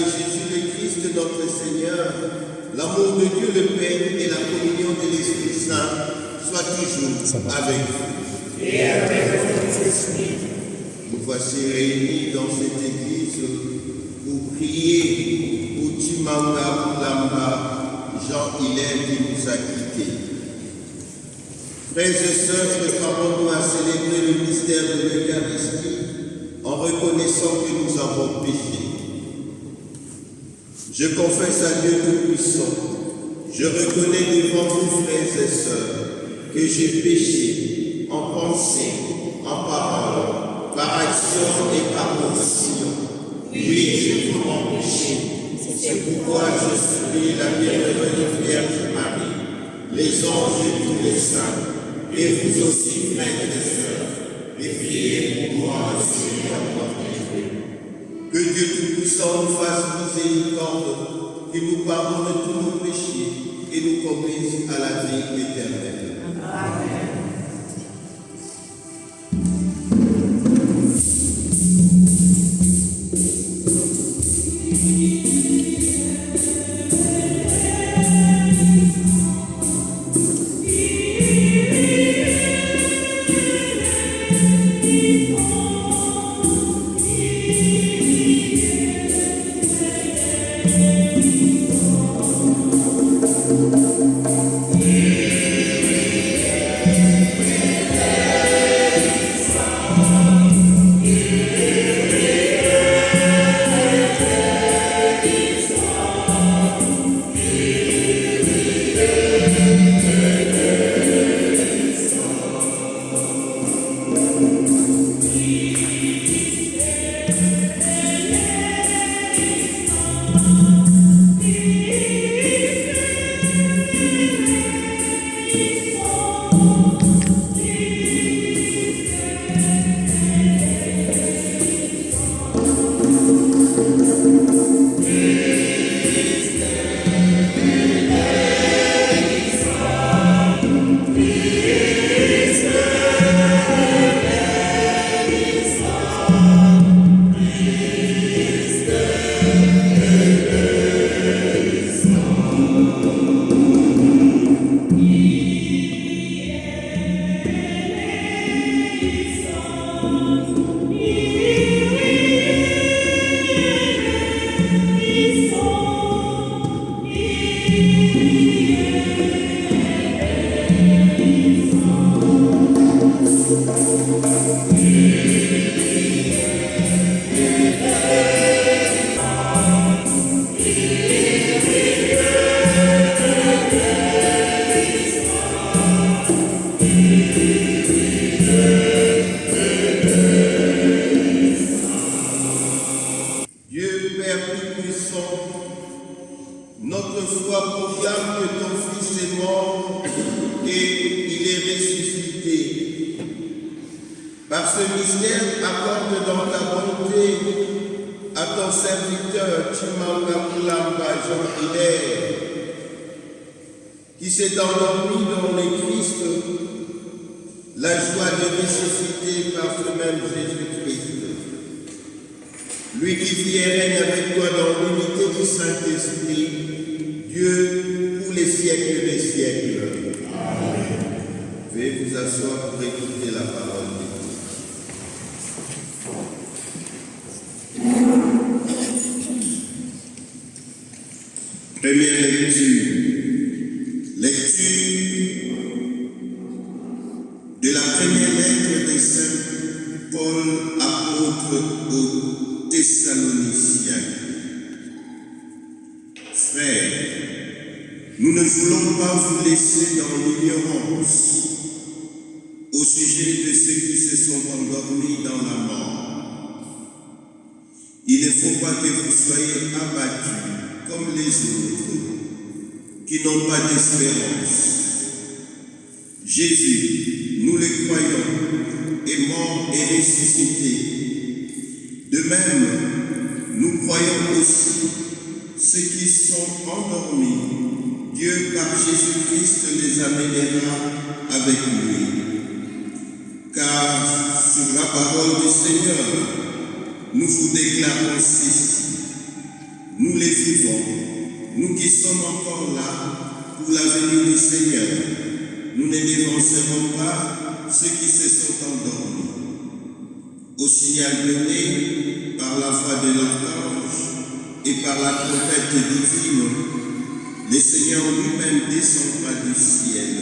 de Jésus le Christ, notre Seigneur, l'amour de Dieu le Père et la communion de l'Esprit Saint soient toujours avec vous. Et avec votre esprit. Nous voici réunis dans cette église pour prier pour Chimanga Lamba, Jean-Hilaire qui nous a quittés. Frères et sœurs, préparons-nous à célébrer le mystère de l'Eucharistie en reconnaissant que nous avons péché. Je confesse à Dieu Tout-Puissant, je reconnais devant vous, frères et sœurs, que j'ai péché en pensée, en parole, par action et par omission. Oui, j'ai vraiment péché. C'est pourquoi je supplie la bienheureuse Vierge Marie, les anges et tous les saints, et vous aussi, frères et sœurs, et priez pour moi, Seigneur notre Dieu. Que Dieu Tout-Puissant nous fasse miséricorde, qu'il nous pardonne tous nos péchés et nous conduise à la vie éternelle. Amen. Notre foi proclame que ton Fils est mort et il est ressuscité. Par ce mystère, accorde dans ta bonté à ton serviteur Chimanga Lamba Jean-Hilaire, qui s'est endormi dans le Christ, la joie de ressusciter par ce même Jésus-Christ. Lui qui vit et règne avec toi dans l'unité du Saint-Esprit, Dieu pour les siècles des siècles. Amen. Veuillez vous asseoir pour écouter la parole de Dieu. Première lecture. Lecture de la première lettre de Saint Paul, apôtre aux Thessaloniciens. Frères, nous ne voulons pas vous laisser dans l'ignorance au sujet de ceux qui se sont endormis dans la mort. Il ne faut pas que vous soyez abattus comme les autres, qui n'ont pas d'espérance. Jésus, nous le croyons, est mort et ressuscité. De même, nous croyons aussi ceux qui sont endormis. Dieu, par Jésus-Christ, les amènera avec lui. Car sur la parole du Seigneur, nous vous déclarons ceci. nous les vivons, nous qui sommes encore là pour la venue du Seigneur. Nous ne dévancerons pas ceux qui se sont endormis. Au signal donné par la voix de l'archange et par la trompette divine, le Seigneur lui-même descendra du ciel,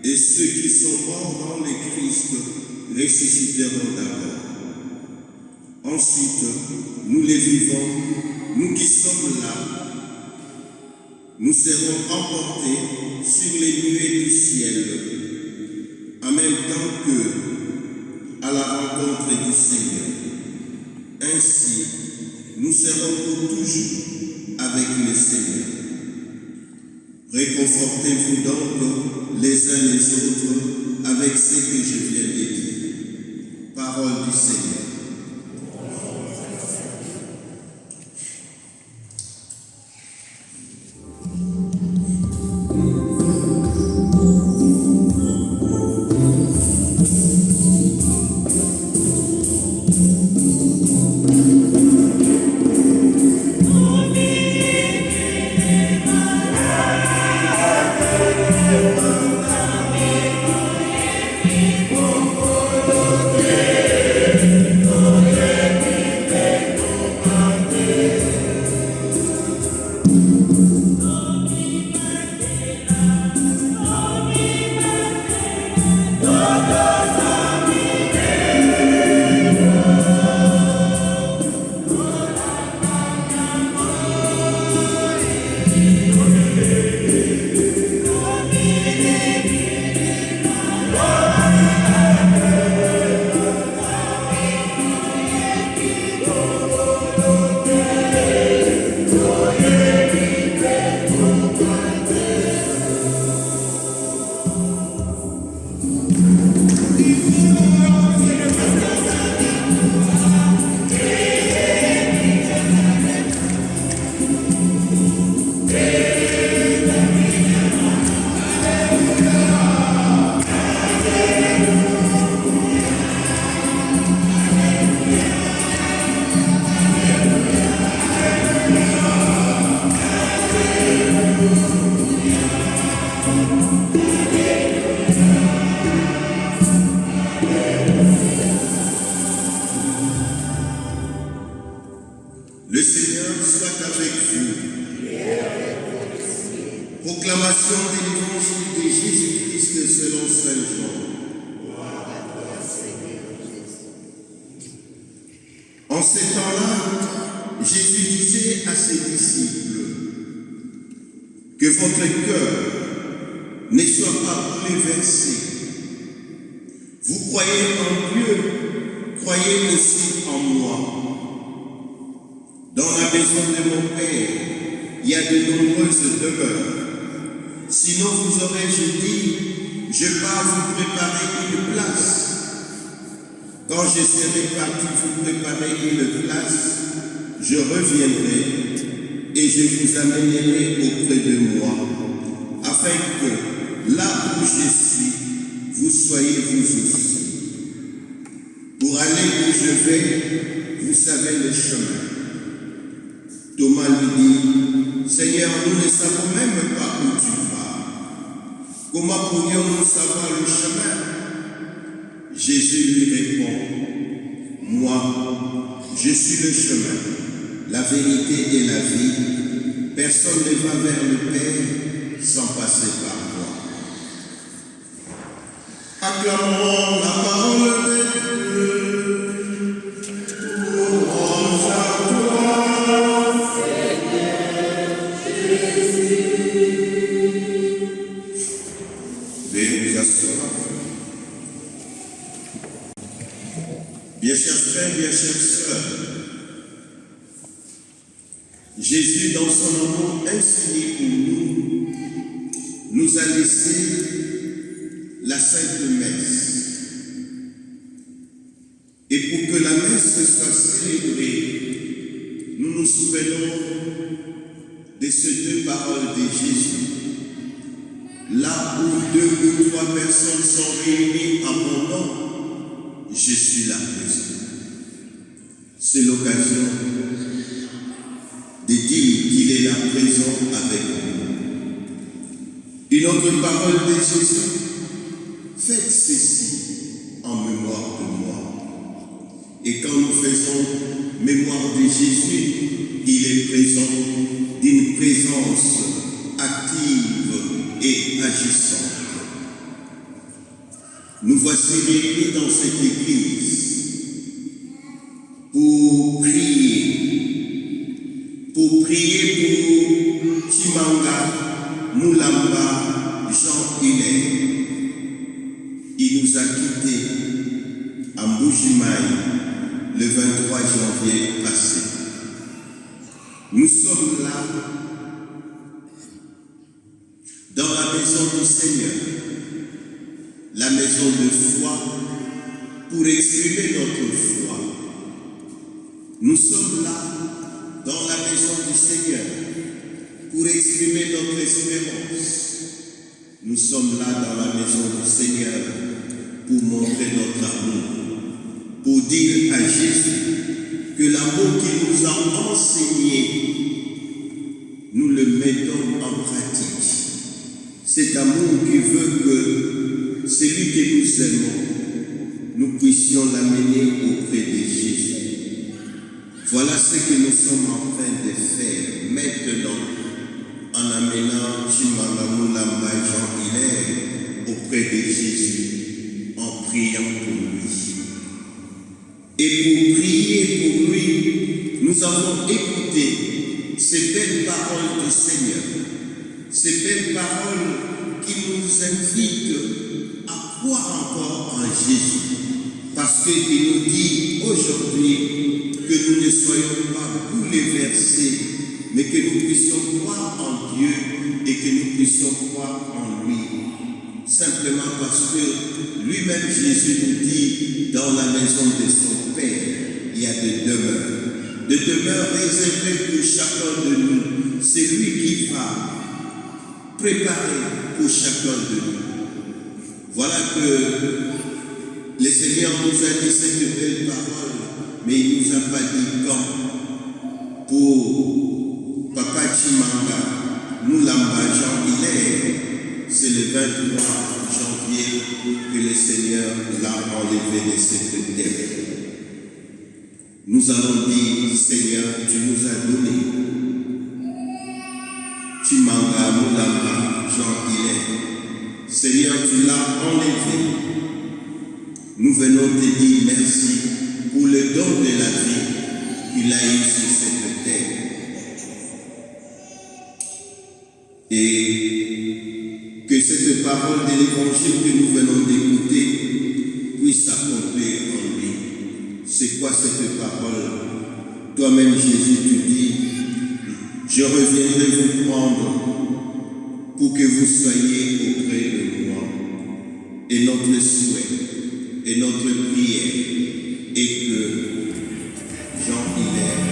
et ceux qui sont morts dans le Christ ressusciteront d'abord. Ensuite, nous les vivons, nous qui sommes là, nous serons emportés sur les nuées du ciel, en même temps que à la rencontre du Seigneur. Ainsi, nous serons pour toujours avec le Seigneur. Réconfortez-vous donc les uns les autres avec ce que je viens de dire. Parole du Seigneur. Le Seigneur soit avec vous. Proclamation de l'évangile de Jésus-Christ selon saint Jean. En ce temps-là, Jésus disait à ses disciples que votre cœur ne soit pas bouleversé. Vous croyez en Dieu, croyez aussi en moi. Dans la maison de mon Père, il y a de nombreuses demeures. Sinon vous aurais-je dit, je pars vous préparer une place. Quand je serai parti vous préparer une place, je reviendrai et je vous amènerai auprès de moi, afin que là où je suis, vous soyez vous aussi. Pour aller où je vais, vous savez le chemin. Thomas lui dit, Seigneur, nous ne savons même pas où tu vas. Comment pourrions-nous savoir le chemin? Jésus lui répond, moi, je suis le chemin, la vérité et la vie. Personne ne va vers le Père sans passer par moi. Acclamons la parole de Dieu. Louange à toi, Seigneur Jésus. Veuillez vous asseoir. Bien chers frères, bien chères sœurs, Jésus, dans son amour infini pour nous, nous a laissé la Sainte Messe. Et pour que la messe soit célébrée, nous nous souvenons de ces deux paroles de Jésus. Là où 2 ou 3 personnes sont réunies en mon nom, je suis là présent. C'est l'occasion de notre parole de Jésus, faites ceci en mémoire de moi. Et quand nous faisons mémoire de Jésus, il est présent d'une présence active et agissante. Nous voici réunis dans cette église pour prier pour Chimanga Moulamba Jean-Hilaire. Il nous a quittés à Mbujimaï le 23 janvier passé. Nous sommes là dans la maison du Seigneur, la maison de foi, pour exprimer notre foi. Nous sommes là dans la maison du Seigneur pour exprimer notre espérance. Nous sommes là dans la maison du Seigneur pour montrer notre amour, pour dire à Jésus que l'amour qu'il nous a enseigné, nous le mettons en pratique. Cet amour qui veut que celui que nous aimons, nous puissions l'amener auprès de Jésus. Voilà ce que nous sommes en train de faire maintenant en amenant Chimanga Moulamba Jean-Hilaire auprès de Jésus, en priant pour lui. Et pour prier pour lui, nous avons écouté ces belles paroles du Seigneur, ces belles paroles qui nous invitent à croire encore en Jésus, parce qu'il nous dit aujourd'hui que nous ne soyons pas bouleversés, mais que nous puissions croire en Dieu et que nous puissions croire en lui. Simplement parce que lui-même Jésus nous dit, dans la maison de son Père, il y a des demeures réservées pour chacun de nous. C'est lui qui va préparer pour chacun de nous. Voilà que le Seigneur nous a dit cette belle parole, mais il ne nous a pas dit quand. Pour Papa Chimanga Moulamba Jean-Hilaire, c'est le 23 janvier que le Seigneur l'a enlevé de cette terre. Nous allons dire, Seigneur, tu nous as donné Chimanga Moulamba Jean-Hilaire. Seigneur, tu l'as enlevé. Nous venons te dire merci pour le don de la vie qu'il a eu sur cette terre. Et que cette parole de l'évangile que nous venons d'écouter puisse s'accomplir en lui. C'est quoi cette parole? Toi-même, Jésus, tu dis, je reviendrai vous prendre pour que vous soyez auprès de moi. Et notre souhait et notre prière est que Jean-Hilaire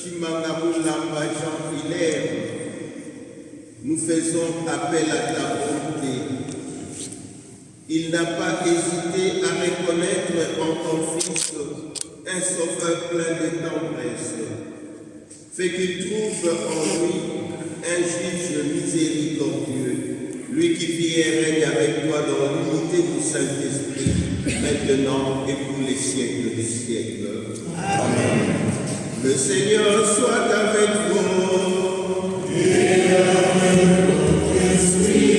Chimangabula Jean Hilaire, nous faisons appel à ta bonté. Il n'a pas hésité à reconnaître en ton Fils un sauveur plein de tendresse. Fais qu'il trouve en lui un juge miséricordieux, lui qui vit et règne avec toi dans l'unité du Saint-Esprit, maintenant et pour les siècles des siècles. Amen. Le Seigneur soit avec vous. Et avec votre esprit.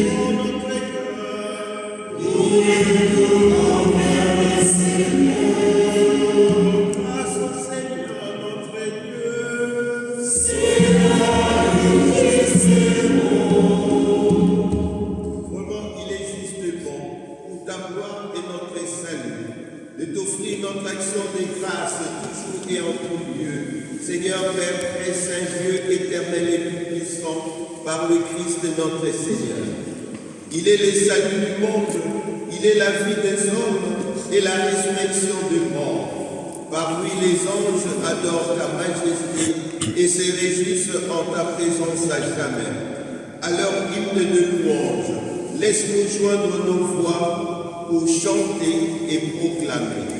Notre cœur. Nous retournons vers le Seigneur. Grâce au Seigneur notre Dieu. Seigneur, c'est bon. Vraiment, il est juste bon pour ta gloire et notre salut, de t'offrir notre action de grâce toujours et en tout lieu. Seigneur, Père, très saint Dieu, éternel et tout-puissant, par le Christ notre Seigneur. Il est le salut du monde, il est la vie des hommes et la résurrection des morts. Par lui, les anges adorent ta majesté et se réjouissent en ta présence à jamais. À leur hymne de louange, laisse-nous joindre nos voix pour chanter et proclamer.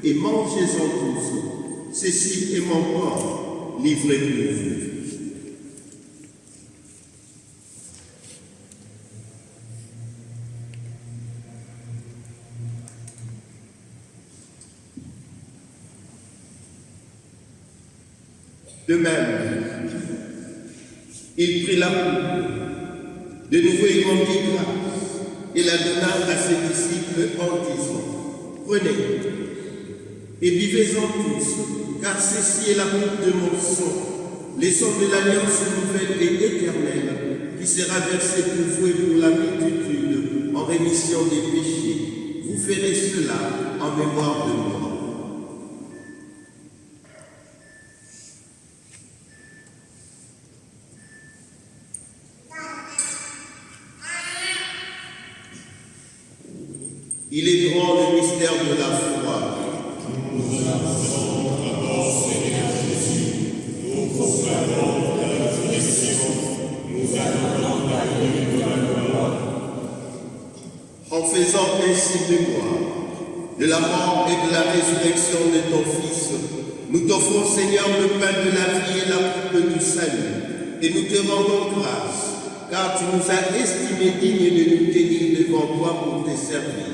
Et mangez-en tous, ceci est mon corps, livré pour vous. De même, il prit la coupe, de nouveau il rendit grâce, et la donna à ses disciples en disant, prenez, et buvez-en tous, car ceci est la coupe de mon sang, les sang de l'alliance nouvelle et éternelle, qui sera versé pour vous et pour la multitude, en rémission des péchés. Vous ferez cela en mémoire de moi. Il est grand le mystère de la foi. Nous annonçons d'abord, Seigneur Jésus, nous proclamons ta résurrection, nous attendons ta venue de la gloire. faisant ainsi mémoire de la mort et de la résurrection de ton Fils, nous t'offrons, Seigneur, le pain de la vie et la coupe du salut, et nous te rendons grâce, car tu nous as estimés dignes de nous tenir devant toi pour te servir.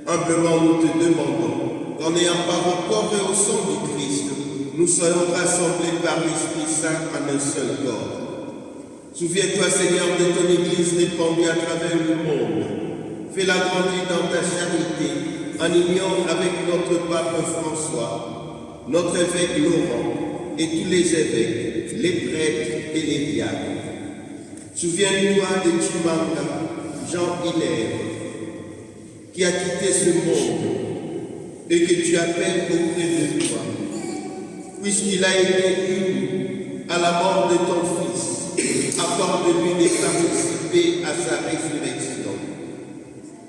Humblement, nous te demandons qu'en ayant par au corps et au sang du Christ, nous soyons rassemblés par l'Esprit Saint en un seul corps. Souviens-toi, Seigneur, de ton Église répandue à travers le monde. Fais-la grandir dans ta charité, en union avec notre pape François, notre évêque Laurent et tous les évêques, les prêtres et les diacres. Souviens-toi de Chimanga, Jean-Hilaire, qui a quitté ce monde et que tu appelles auprès de toi, puisqu'il a été uni à la mort de ton Fils, accorde-lui de participer à sa résurrection.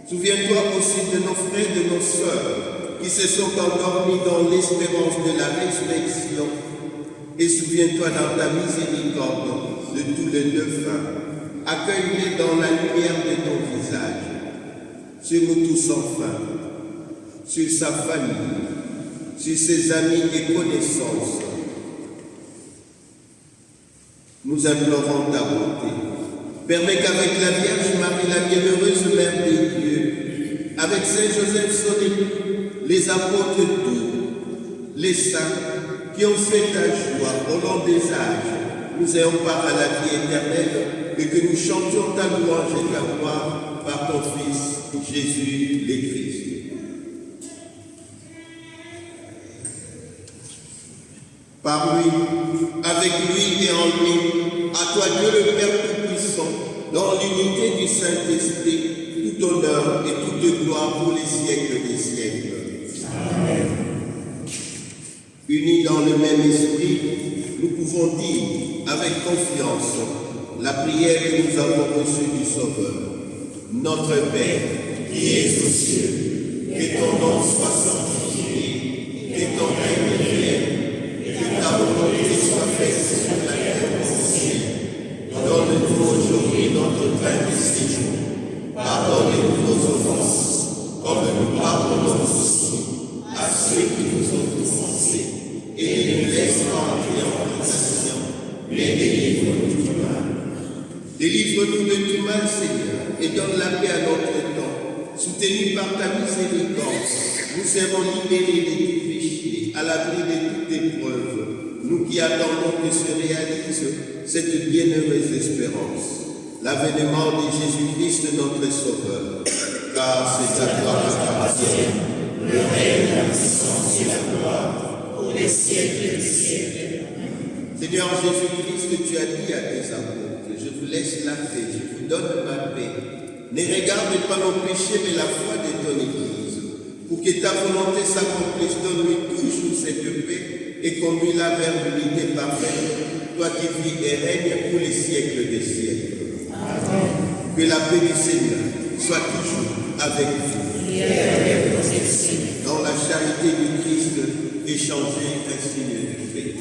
Souviens-toi aussi de nos frères et de nos sœurs qui se sont endormis dans l'espérance de la résurrection, et souviens-toi dans ta miséricorde de tous les défunts, accueille-les dans la lumière de ton visage. Sur nous tous enfin, sur sa famille, sur ses amis et connaissances. Nous implorons ta bonté. Permets qu'avec la Vierge Marie, la bienheureuse Mère de Dieu, avec Saint Joseph son époux, les apôtres tous, les saints qui ont fait ta joie au long des âges, nous ayons part à la vie éternelle et que nous chantions ta louange et ta gloire par ton Fils, Jésus le Christ. Par lui, avec lui et en lui, à toi Dieu le Père Tout-Puissant, dans l'unité du Saint-Esprit, tout honneur et toute gloire pour les siècles des siècles. Amen. Unis dans le même esprit, nous pouvons dire avec confiance la prière que nous avons reçue du Sauveur. Notre Père, qui es aux cieux, que ton nom soit sanctifié, que ton règne vienne, que ta volonté soit faite sur la terre qu'au ciel. Donne-nous aujourd'hui notre pain de ce jour. Pardonne-nous nos offenses, comme nous pardonnons aussi à ceux qui nous ont offensés. Et ne nous laisse pas entrer en tentation, mais délivre-nous du mal. Délivre-nous de tout mal, Seigneur, et donne la paix à notre temps. Soutenus par ta miséricorde, nous serons libérés de tout péché, à l'abri de toute épreuve, nous qui attendons que se réalise cette bienheureuse espérance, l'avènement de Jésus-Christ notre Sauveur. Car c'est à toi qu'appartient le règne, la puissance et la gloire pour les siècles des siècles. Seigneur Jésus-Christ, tu as dit à tes apôtres, je vous laisse la paix, je vous donne ma paix. Ne regarde pas nos péchés, mais la foi de ton Église. Pour que ta volonté s'accomplisse, donne-lui toujours cette paix et conduis-la vers l'unité parfaite, toi qui vis et règnes pour les siècles des siècles. Amen. Que la paix du Seigneur soit toujours avec vous. Dans la charité du Christ, échangez un signe de paix.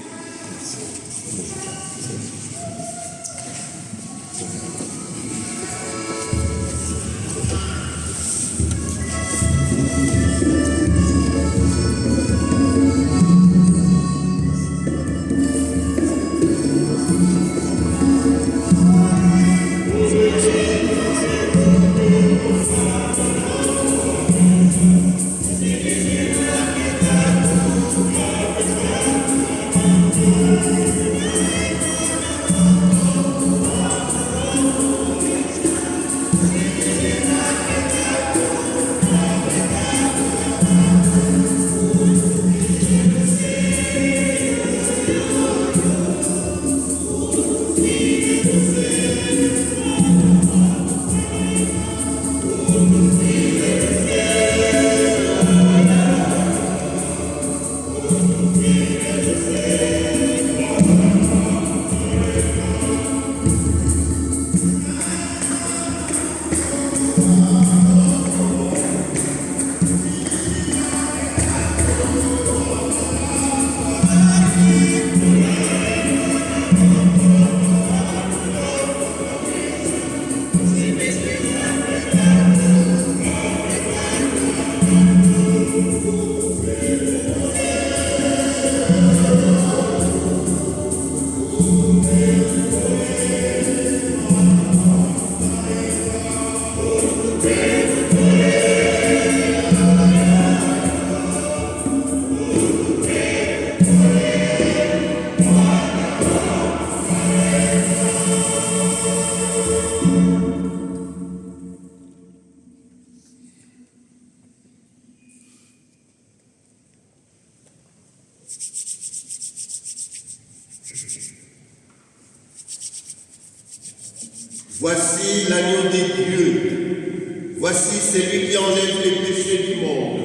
Voici l'agneau des dieux, voici celui qui enlève les péchés du monde.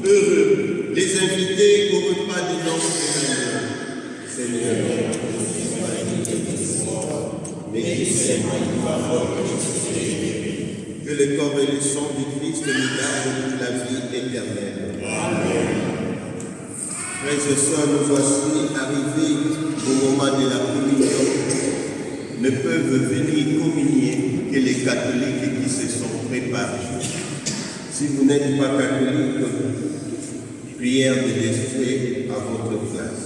Heureux les invités au repas des noces de l'agneau. Seigneur, mais dis-moi une parole que le corps et le sang du Christ nous gardent pour la vie éternelle. Amen. Frères et sœurs, nous voici arrivés au moment de la communion. Ne peuvent venir communier que les catholiques qui se sont préparés. Si vous n'êtes pas catholique, prière de laisser à votre place.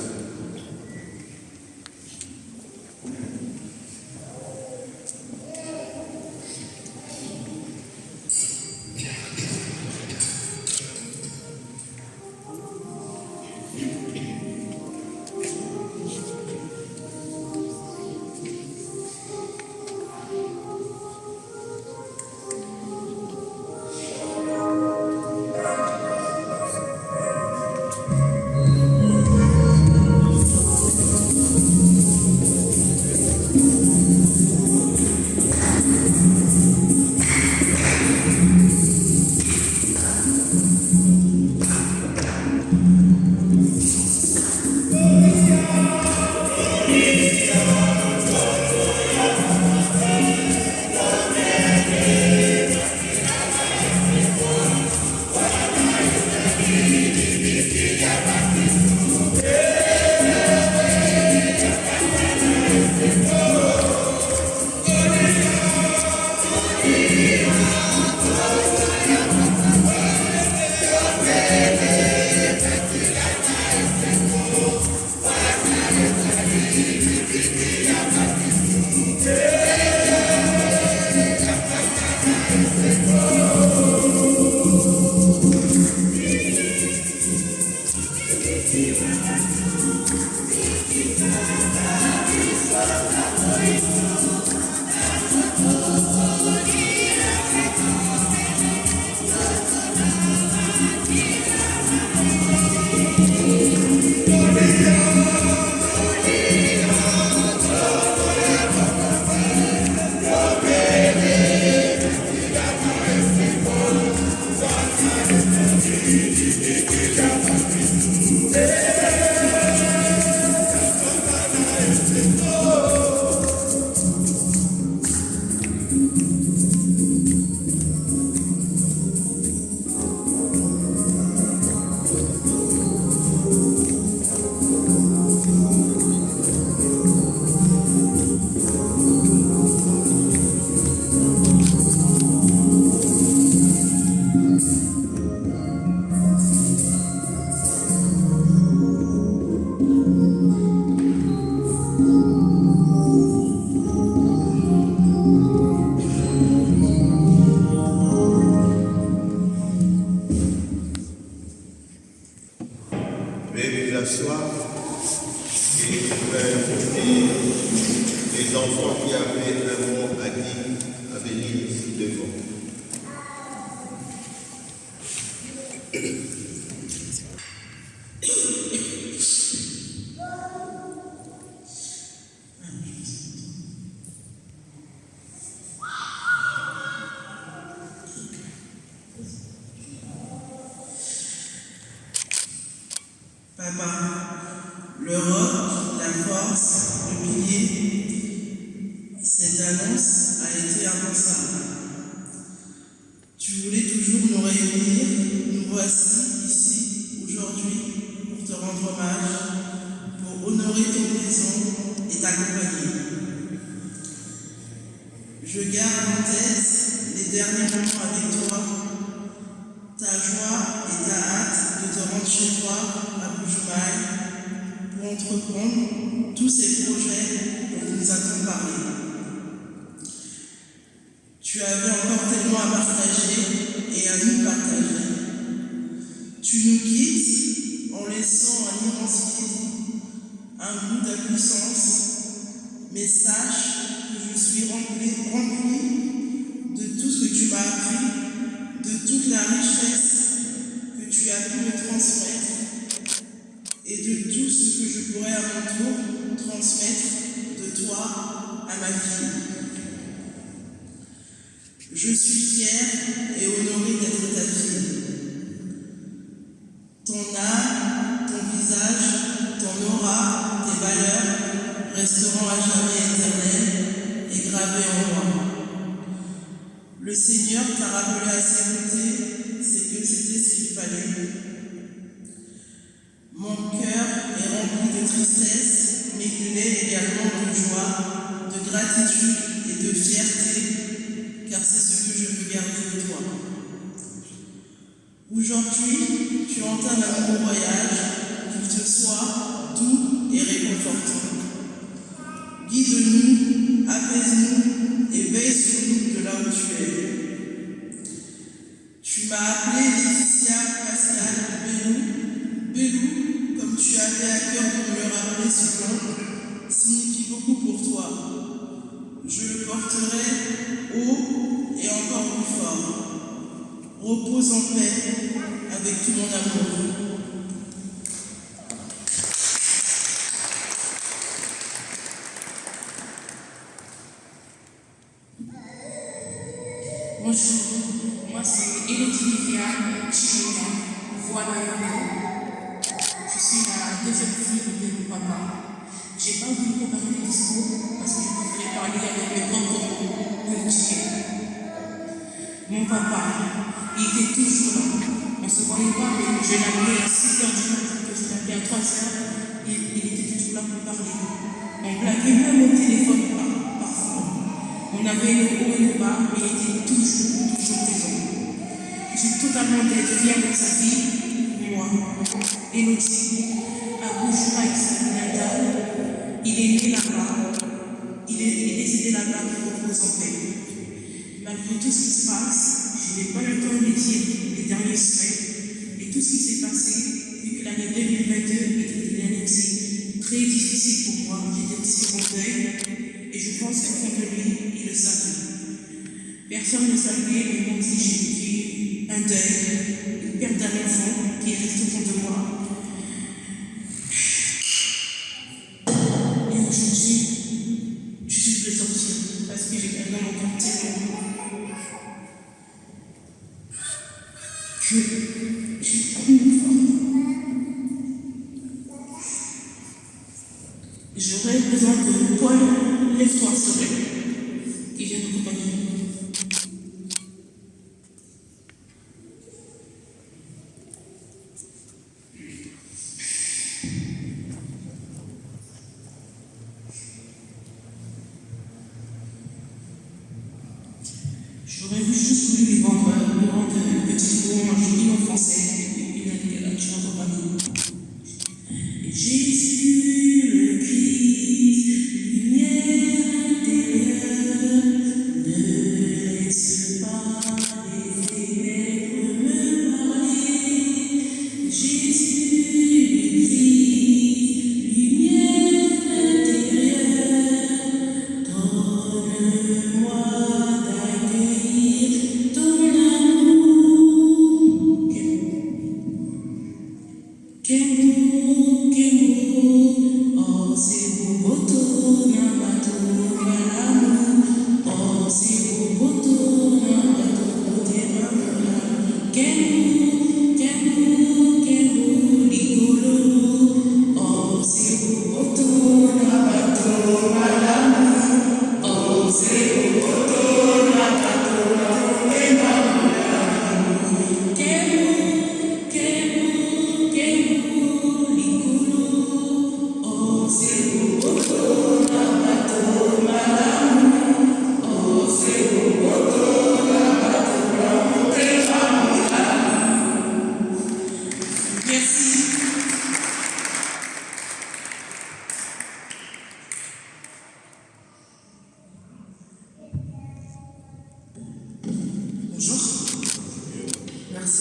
Les enfants qui avaient un mot à dire à venir ici devant. Papa, le roc, la force, le pilier, cette annonce a été impensable. Tu voulais toujours nous réunir, nous voici ici aujourd'hui pour te rendre hommage, pour honorer ton maison et t'accompagner. Je garde en tête les derniers moments avec toi, ta joie et ta hâte rentre chez toi à Bujumaï pour entreprendre tous ces projets dont nous avons parlé. Tu avais encore tellement à partager et à nous partager. Tu nous quittes en laissant un immense vide, un goût d'impuissance, mais sache que je suis rempli de tout ce que tu m'as appris, de toute la richesse que tu as pu me transmettre et de tout ce que je pourrais à mon tour transmettre de toi à ma fille. Je suis fière et honorée d'être ta fille. Ton âme, ton visage, ton aura, tes valeurs resteront à jamais éternelles et gravées en moi. Le Seigneur t'a rappelé à ses côtés, c'est que c'était ce qu'il fallait. Mon cœur est rempli de tristesse, mais il est également de joie, de gratitude et de fierté, car c'est ce que je veux garder de toi. Aujourd'hui, tu entames un nouveau voyage, qu'il te soit doux et réconfortant. Guide-nous, apaise-nous et veille sur nous de là où tu es. Tu m'as appelé Laetitia Pascal Bellou, comme tu avais à cœur de me le rappeler souvent, signifie beaucoup pour toi. Je le porterai haut et encore plus fort. Repose en paix avec tout mon amour. Bonjour, moi c'est Elodie Viviane Chimina, voilà. Je suis la deuxième fille de mon papa. J'ai pas voulu préparer le discours parce que je préférais parler avec mes propres mots que le tien. Mon papa, il était toujours là. On ne se voyait pas, mais je l'appelais à 6h du matin, que je l'appelais à 3h, il était toujours là pour parler. On blaguait même au téléphone parfois. On avait le haut et le bas, mais il était toujours présent. Je suis totalement fière de sa fille, moi, Elodie, à Bujumaï, natal. Il est né là-bas, il est décédé là-bas pour repose en paix. Malgré tout ce qui se passe, je n'ai pas le temps de dire les dernières semaines et tout ce qui s'est passé, vu que l'année 2022 était une année aussi très difficile pour moi. J'étais aussi en deuil et je pense qu'au fond de lui, il le savait. Personne ne savait, mais moi aussi j'ai vécu un deuil, une perte d'un enfant qui est resté au fond de moi. Et aujourd'hui, je suis de sortir parce que j'ai perdu mon cœur tellement. J'aurais besoin de toi, lève-toi, s'il te plaît, qui vient m'accompagner. J'aurais juste voulu lui rendre une petite louange inoffensive.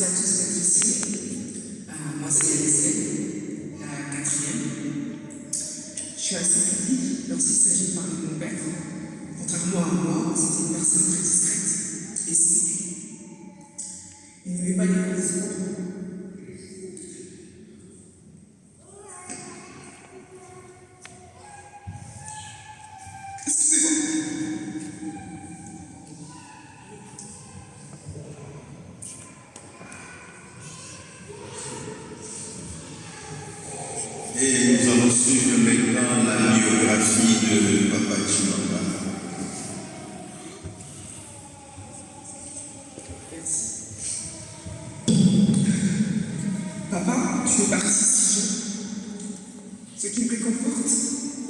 à tous d'être ici. Moi, c'est Alexia, la quatrième. Je suis assez publique lorsqu'il s'agit de parler de mon père. Contrairement à moi, c'était une personne très discrète et simple. Il n'aimait pas les grands discours. Et nous allons suivre maintenant la biographie de Papa Chimamba. Papa, tu es parti si jeune. Ce qui me réconforte,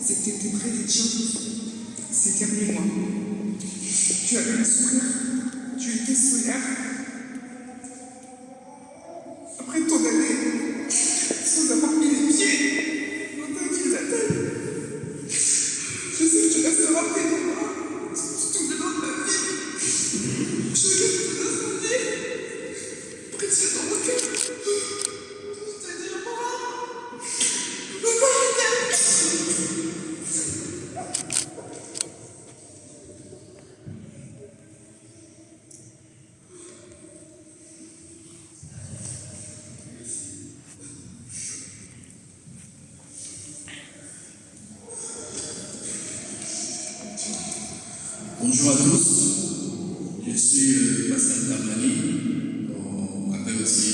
c'est que tu étais près des tiens ces derniers mois. Tu avais le sourire, tu étais solaire. Après ton année, sans avoir mis les pieds dans ta ville natale, je sais que tu resteras près de moi tout le long de ma vie. Je regarde ton incendie, précieux dans mon cœur. Je te dis, papa, je t'aime. Bonjour à tous, je suis Pascal Tamani, on m'appelle aussi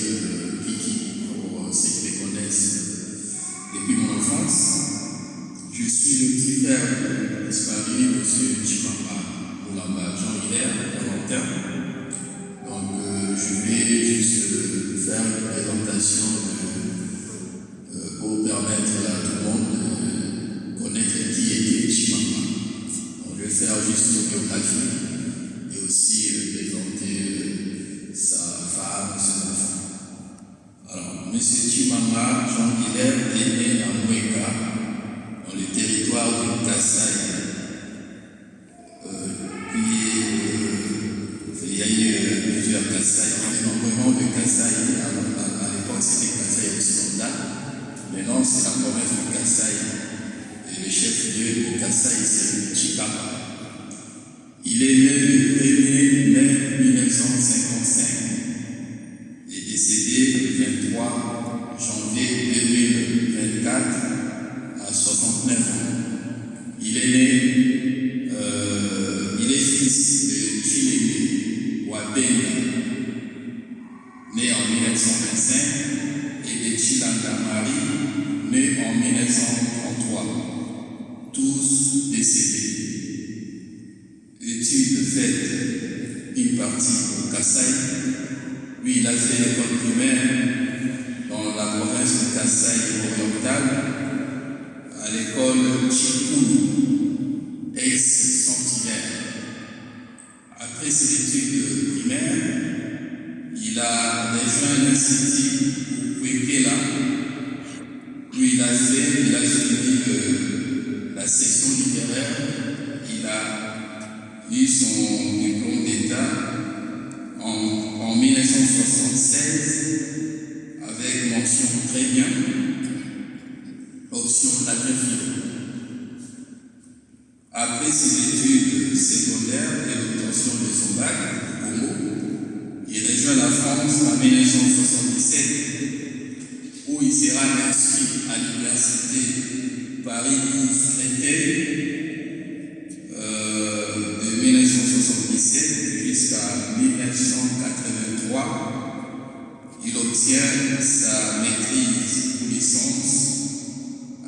Kiki pour ceux qui me connaissent depuis mon enfance. Je suis le petit frère de disparu, M. Chimamba Moulamba Jean-Hilaire, Valentin. Donc je vais juste faire une présentation pour permettre à tout le monde de connaître qui était Chimamba. Je vais faire juste une biographie et aussi présenter sa femme et ses enfants. Alors, M. Chimamba Jean-Hilaire est né à Moueka, dans le territoire de Kassai. Il y a eu plusieurs Kassai, énormément de Kassai. À l'époque, c'était Kassai occidental. Maintenant, c'est la province de Kassai. Et le chef-lieu de Kassai, c'est Chikapa. Il est né le 1er mai 1955 et décédé le 23 janvier 2024 à 69 ans. Il est fils de Chilembe Wabenga, né en 1925, et de Chilanga Marie, né en 1933, tous décédés. L'étude faite une partie au Kassai, puis il a fait l'école primaire dans la province de Kassai orientale, à l'école Chikulu, ex-Sentinelle. Après ses études primaires, il a rejoint l'Institut Kwekela, où il a suivi la section littéraire. Il a eu son diplôme d'État en 1976 avec mention très bien, option latin philo. Après ses études secondaires et l'obtention de son bac au Congo, il rejoint la France en 1977 où il sera inscrit à l'université Paris 12 de 1977 jusqu'à 1983. Il obtient sa maîtrise ou licence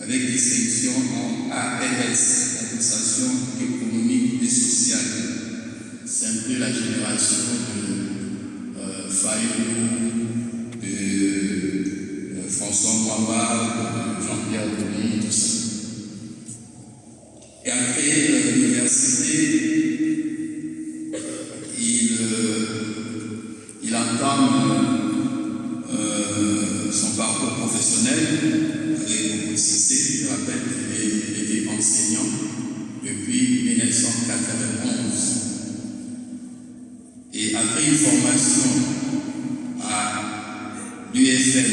avec distinction en ARS, Administration économique et sociale. C'est un peu la génération de Fayou, de François Mwamba, de Jean-Pierre Denis, tout ça. Et après l'université, il entame son parcours professionnel avec beaucoup de succès. Je rappelle qu'il était enseignant depuis 1991. Et après une formation à à l'UFM,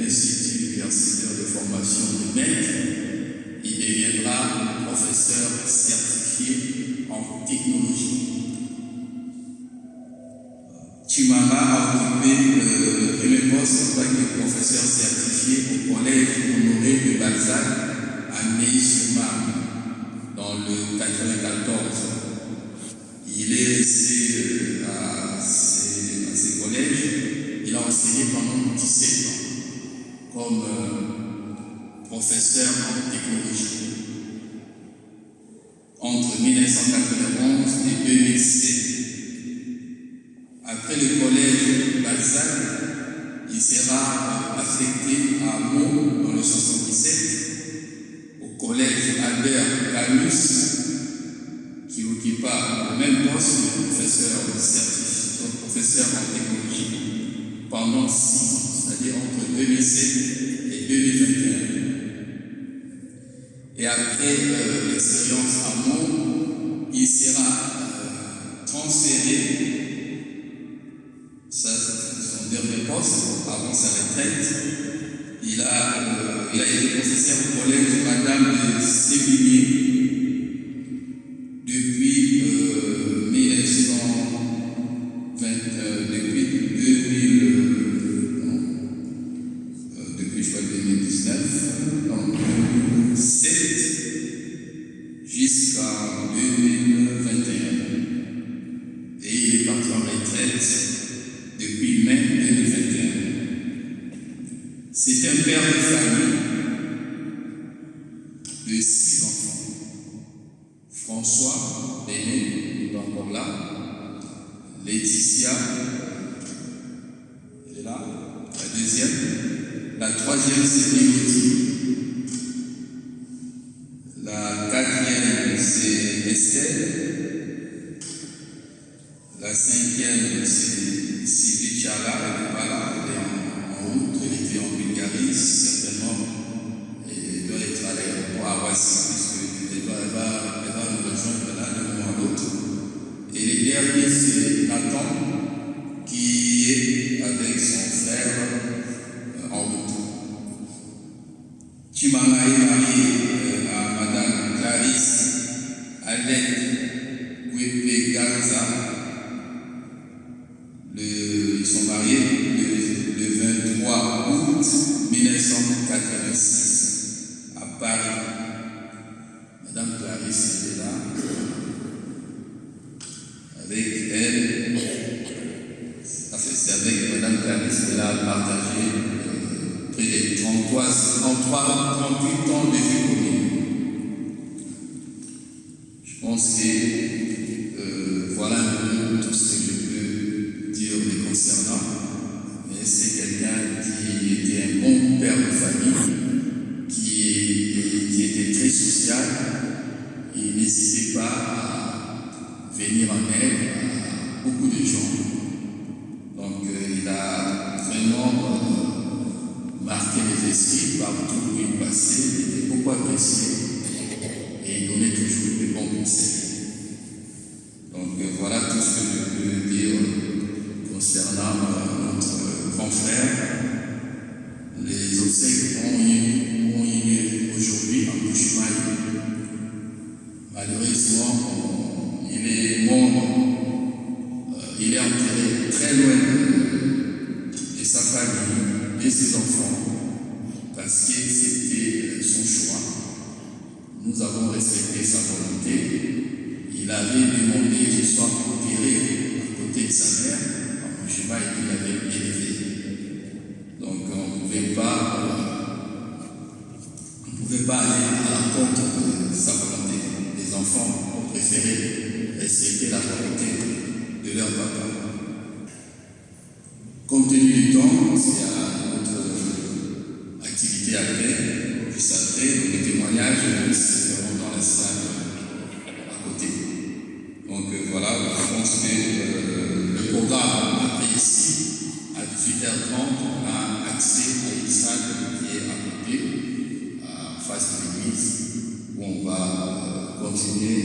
l'Institut universitaire de formation de maîtres. Il deviendra professeur certifié en technologie. Chimama a occupé le premier poste en tant que professeur certifié au collège Honoré de Balzac à Neuilly-sur-Marne dans le 94. Il est resté à ces collèges. Il a enseigné pendant 17 ans comme professeur en technologie entre 1991 et 2007. Après le collège Balzac, il sera affecté à Meaux dans le 77, au collège Albert Camus, qui occupa le même poste de professeur en technologie pendant 6 ans, c'est-à-dire entre 2007 et 2021. Et après l'expérience à Meaux, il sera transféré. Ça, c'est son dernier poste avant sa retraite. Il a été professeur au collège Madame de Sévigné depuis 2007 jusqu'en 2021. Et il est parti en retraite depuis mai 2021. C'est un père de famille de 6 enfants. François, l'aîné, il est encore là. Laetitia, elle est là. La deuxième. La troisième, c'est Mélodie. La quatrième, c'est Estelle. La cinquième, c'est Sylvie Tchala. Elle n'est pas là, elle est en route, elle était en Bulgarie, certainement. Elle doit être à l'aéroport à Roissy, puisqu'elle va nous rejoindre là d'un moment à l'autre. Et les derniers, c'est Nathan, qui est avec son frère en route. Chimama est marié à Madame Clarisse Alec Guépé Garza. Ils sont mariés le 23 août 1986 à Paris. Madame Clarisse est là. Avec elle, c'est avec Madame Clarisse qu'elle a partagé près de 38 ans de vie commune. Je pense que voilà un peu tout ce que je peux dire les concernant. Mais c'est quelqu'un qui était un bon père de famille, qui était très social. Il n'hésitait pas à venir en aide à beaucoup de gens. Donc il a vraiment marqué les esprits partout où il passait. Il était beaucoup apprécié et il donnait toujours de bons conseils. Donc voilà tout ce que je peux dire concernant notre grand frère. Les obsèques ont eu lieu aujourd'hui en Bouche-Maille. Malheureusement, il est mort, il est enterré très loin de sa famille, de ses enfants, parce que c'était son choix. Nous avons respecté sa volonté. Il avait demandé qu'il soit enterré à côté de sa mère, en Bouche-Maille, qu'il avait élevé. Donc on ne pouvait pas aller à l'encontre de sa volonté. Les enfants ont préféré respecter la volonté de leur papa. Compte tenu du temps, il y a notre activité après, juste après, les témoignages se feront dans la salle à côté. Donc voilà, je pense que le programme après ici, à 18h30, on a accès à une salle qui est à côté, en face de l'église, où on va continuer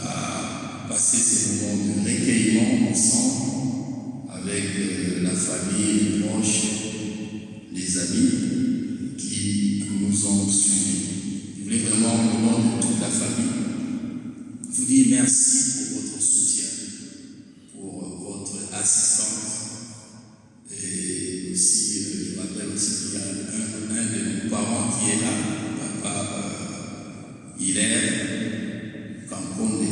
à passer ces moments de recueillement ensemble avec la famille. assistante. Et aussi, je m'appelle aussi qu'il y a un de nos parents qui est là, papa Hilaire Campolono.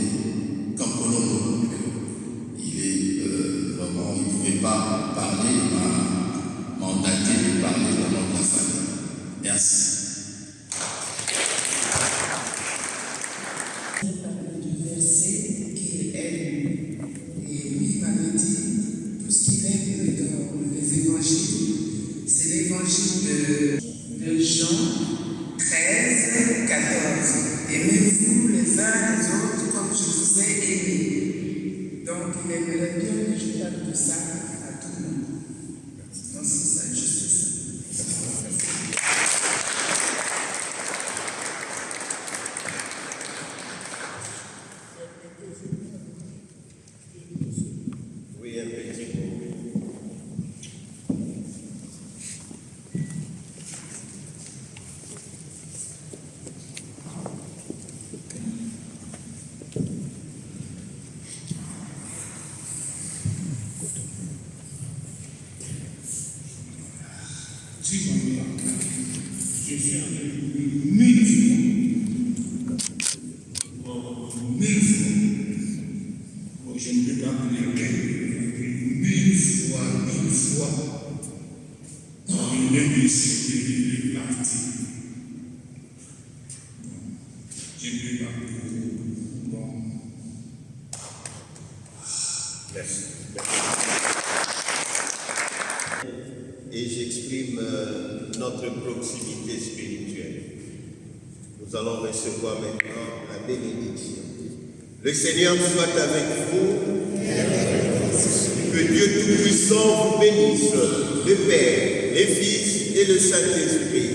Il est vraiment, il ne pouvait pas parler, il m'a mandaté de parler au nom de la famille. Merci. Du verset qu'il aime. Et lui m'avait dit, tout ce qu'il aime dans les évangiles, c'est l'évangile de Jean 13, 14. Aimez-vous les uns les autres comme je vous ai aimés. Donc il aimerait bien que je parle de ça à tout le monde. Donc c'est ça, juste ça. Oui, un petit mot. Si on l'a, je suis avec lui 1000 fois. 1000 fois. Bon, je ne peux pas vous lequel. 1000 fois, 1000 fois. Il est décidé de partir. Je ne peux pas vous. Bon. Merci. Et j'exprime notre proximité spirituelle. Nous allons recevoir maintenant la bénédiction. Le Seigneur soit avec vous. Que Dieu Tout-Puissant vous bénisse, le Père, le Fils et le Saint-Esprit.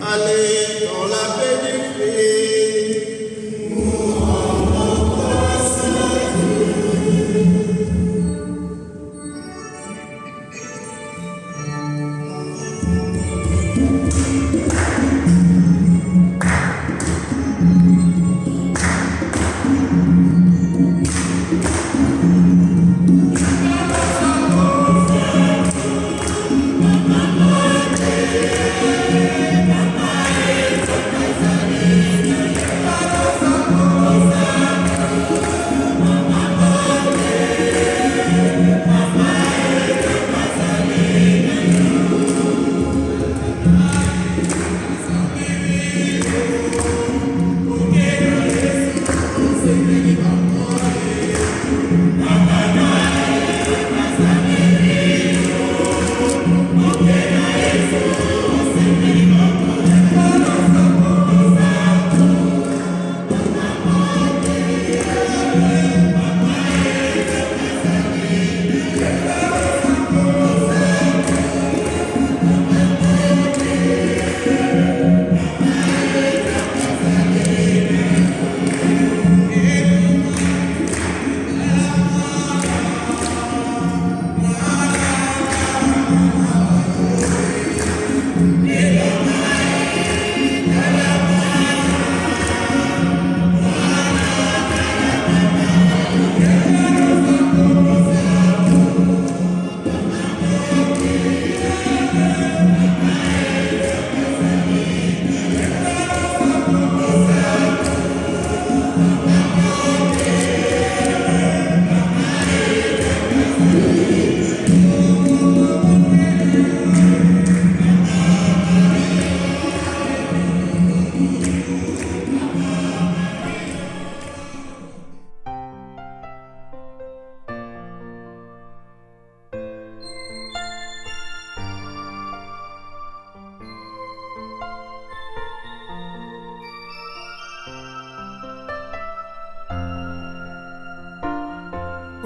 Allez dans la paix du Christ.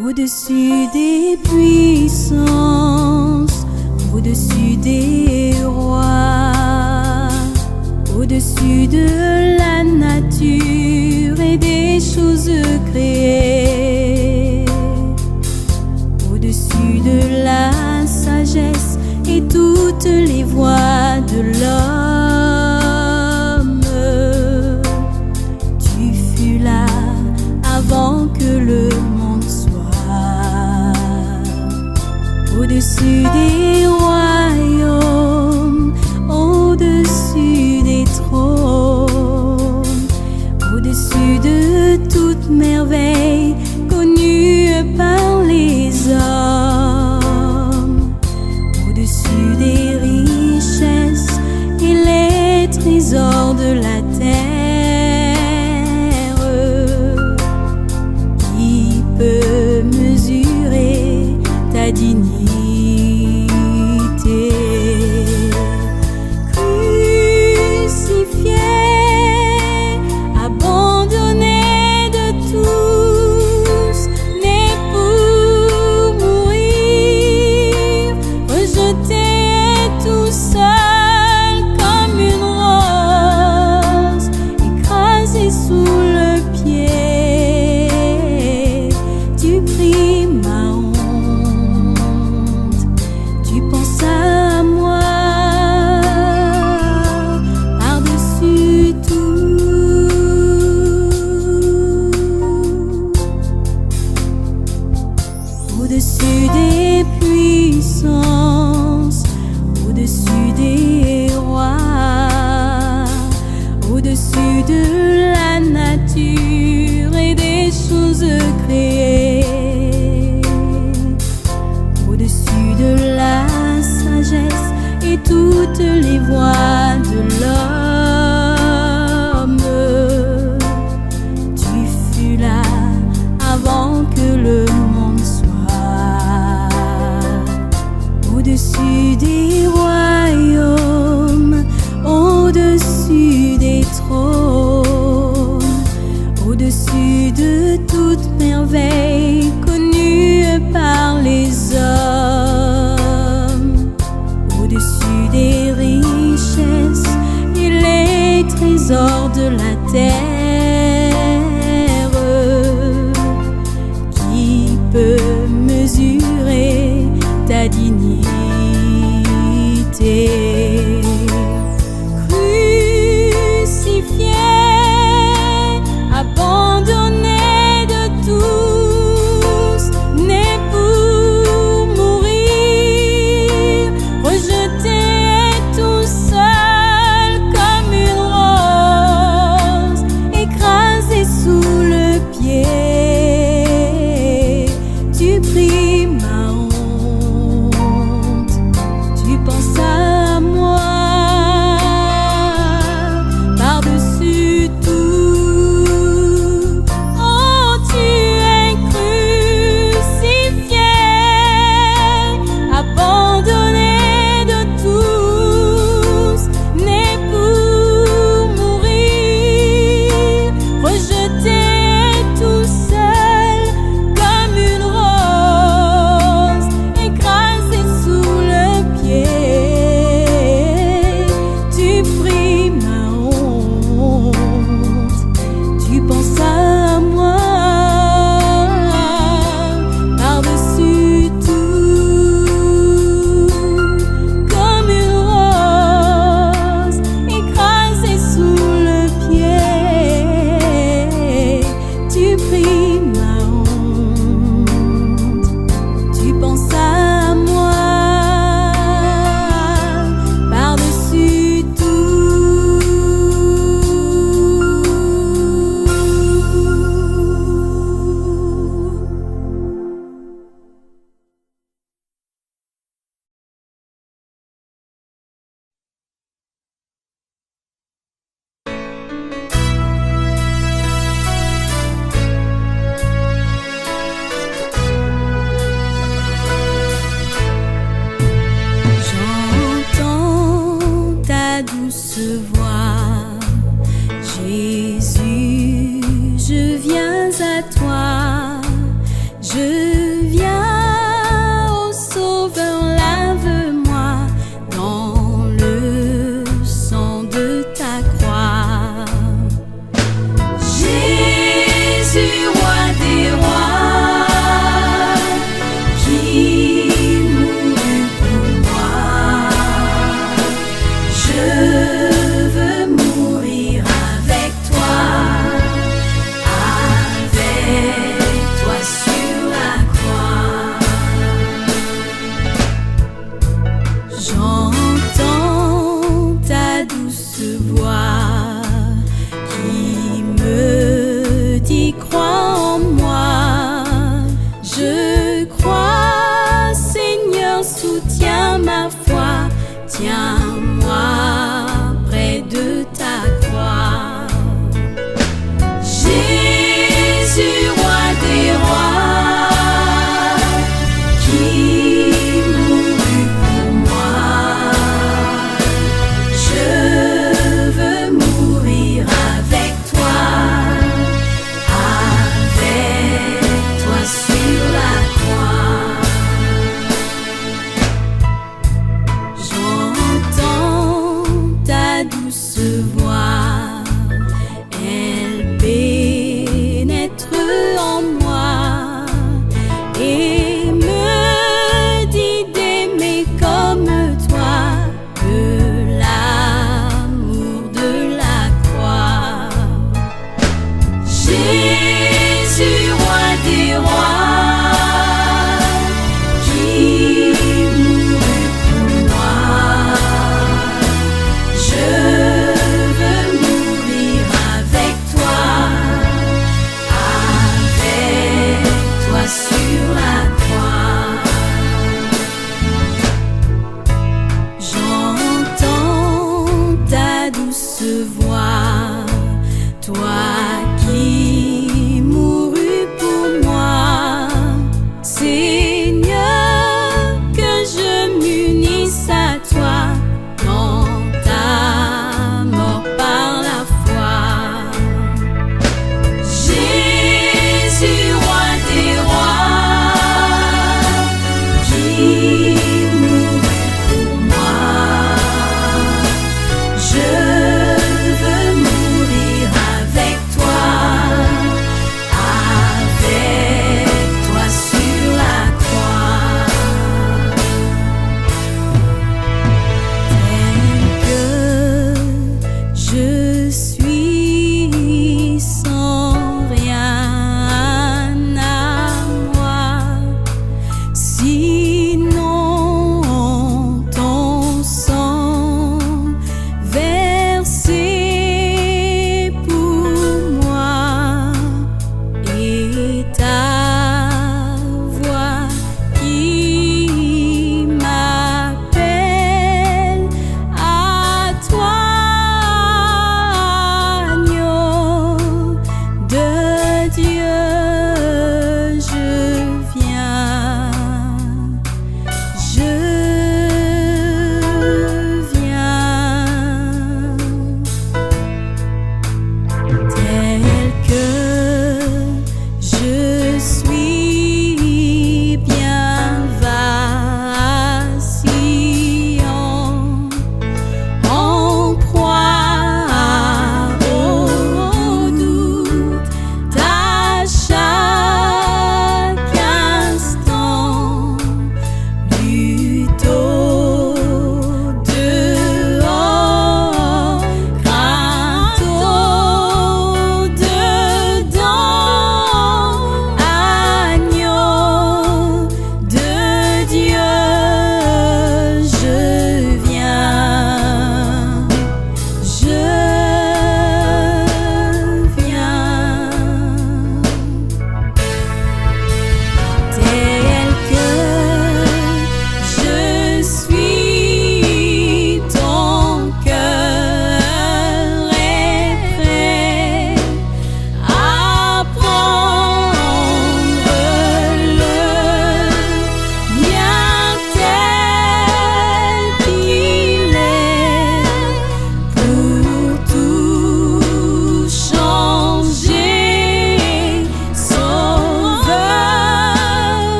Au-dessus des puissances, au-dessus des rois, au-dessus de la nature et des choses créées, au-dessus de la sagesse et toutes les voies de l'homme, tu fus là avant que le monde soit. au-dessus des royaumes, au-dessus des trônes, au-dessus de toute merveille connue par les hommes, au-dessus des richesses et les trésors de la terre. Qui peut mesurer ta dignité? Crucifié, abandonné de tous, né pour mourir, rejeté et tout seul comme une rose, écrasé sous le pied. Tu pris ma honte, tu penses à moi par-dessus tout, au-dessus des puissances, au-dessus des rois, au-dessus de la nature et des choses créées, au-dessus de la sagesse et toutes les voies de l'homme. Tu fus là avant que le monde soit, au-dessus des royaumes, au-dessus des trônes, au-dessus de toute merveille connue par les hommes, au-dessus des richesses et les trésors de la terre. Qui peut mesurer ta dignité? Crucifié, abandonné de tous, né pour mourir, rejeté et tout seul comme une rose, écrasé sous le pied. Tu pris ma honte, tu penses à crois, Seigneur, soutiens ma foi. Tiens-moi près de ta croix. Jésus, roi des rois, qui mourut pour moi. Je veux mourir avec toi sur la croix. J'entends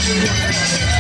Thank you.